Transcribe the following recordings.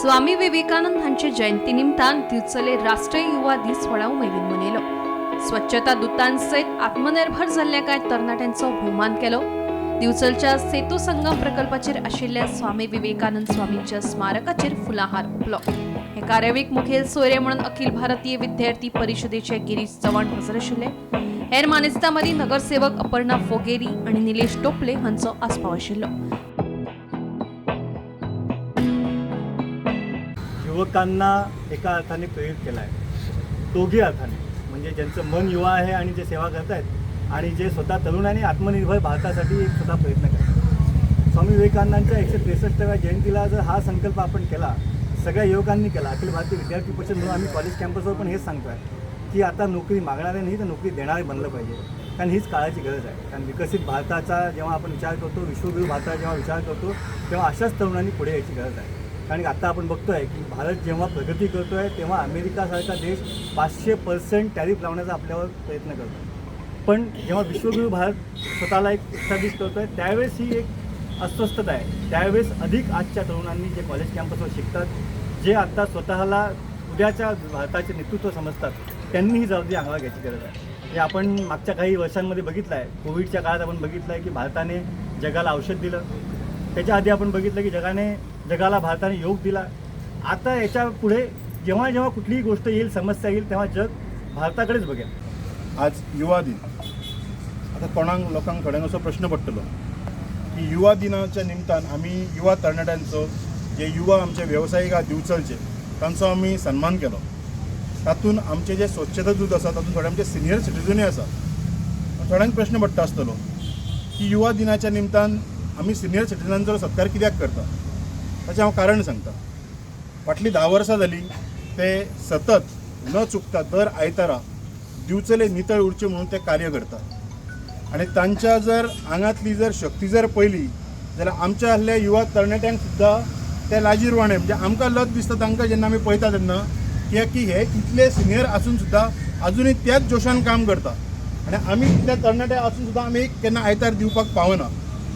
स्वामी विवेकानंद हांचे जयंती निमतान दिवचले राष्ट्रीय युवा दीस व्हडा उमेदीन मनयलो। स्वच्छता दूतांसयत आत्मनिर्भर जाल्ल्या कांय तरणाट्यांचो भोवमान केलो। दिवचलच्या सेतू संगम प्रकल्पाचेर आशिल्ल्या स्वामी विवेकानंद स्वामींच्या स्मारकाचेर फुलाहार ओपलो। हे कार्यावळीक मुखेल सोयरे म्हणून अखिल भारतीय विद्यार्थी परिषदेचे गिरीश चव्हाण हजर आशिल्ले। हेर मानेस्तां मदीं नगरसेवक अपर्णा फोगेरी आणि निलेश टोपले हांचो आस्पाव आशिल्लो। युवकांना एका अर्थाने प्रेरित केला आहे, दोघी अर्थाने, म्हणजे ज्यांचं मन युवा आहे आणि जे सेवा करत आहेत आणि जे स्वतः तरुण आणि आत्मनिर्भर भारतासाठी एक स्वतः प्रयत्न करतात। स्वामी विवेकानंदांच्या 163व्या जयंतीला जर हा संकल्प आपण केला, सगळ्या युवकांनी केला, अखिल भारतीय विद्यार्थी परिषद म्हणून आम्ही कॉलेज कॅम्पसवर पण हेच सांगतो आहे की आता नोकरी मागणारे नाही तर नोकरी देणारे बनलं पाहिजे, कारण हीच काळाची गरज आहे। कारण विकसित भारताचा जेव्हा आपण विचार करतो, विश्वगुरु भारताचा जेव्हा विचार करतो, तेव्हा अशाच तरुणांनी पुढे यायची गरज आहे। कारण आता आपण बघतोय की भारत जेव्हा प्रगती करतोय तेव्हा अमेरिकासारखा देश 500% टॅरिफ लावण्याचा आपल्यावर प्रयत्न करतो, पण जेव्हा विश्वगुरु भारत स्वतःला एक एस्टॅब्लिश करतोय त्यावेळेस ही एक अस्वस्थता आहे। त्यावेळेस अधिक आजच्या तरुणांनी जे कॉलेज कॅम्पसवर शिकतात, जे आता स्वतःला उद्याच्या भारताचे नेतृत्व समजतात, त्यांनी ही जबाबदारी अंगावर घ्यायची गरज आहे। हे आपण मागच्या काही वर्षांमध्ये बघितलं आहे। कोविडच्या काळात आपण बघितलं आहे की भारताने जगाला औषध दिलं, त्याच्या आधी आपण बघितलं की जगाला भारताने योग दिला। आता याच्या पुढे जेव्हा जेव्हा कुठलीही गोष्ट येईल, समस्या येईल, तेव्हा जग भारताकडेच बघेल। आज युवा दिन, आता कोणाक लोकांक थोड्यांक असो प्रश्न पडटलो की युवा दिनाच्या निमतान आमी युवा तरणाट्यांचो, जे युवा आमचे व्यावसायिक आहा दिवचलचे, तांचो आमी सन्मान केलो। तातूंत आमचे जे स्वच्छता दूत आसा तातूंत थोडे आमचे सिनियर सिटीजनूय आसा। थोड्यांक प्रश्न पडटा आसतलो की युवा दिनाच्या निमतान आमी सिनियर सिटीजनांचो सत्कार कित्याक करता। ताचें हांव कारण सांगता। फाटलीं 10 वर्सां जालीं ते सतत न चुकता दर आयतारा दिवचले नितळ उरचे म्हणून ते कार्य करतात। आणि तांच्या जर आंगातली जर शक्ती जर पळयली जाल्यार आमच्या आहल्या युवा तरणाट्यांक सुद्दां ते लाजीरवाणे, म्हणजे आमकां लज दिसता तांकां जेन्ना आमी पळयता तेन्ना, कित्याक की हे इतले सिनियर आसून सुद्दां आजुनूय त्याच जोशान काम करता आनी आमी इतले तरणाटे आसून सुद्दां आमी केन्ना आयतार दिवपाक पावना।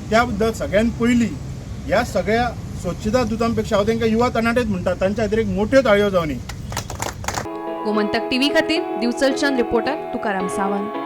त्या बद्दल सगळ्यात पयलीं ह्या सगळ्या स्वच्छता दूतांपेक्षा हांव तांकां युवा तरणाटेच म्हणटा, तांच्या खातीर एक मोठ्यो ताळयो जावनी। गोमंतक टीव्ही खातीर दिवचलच्यान रिपोर्टर तुकाराम सावंत।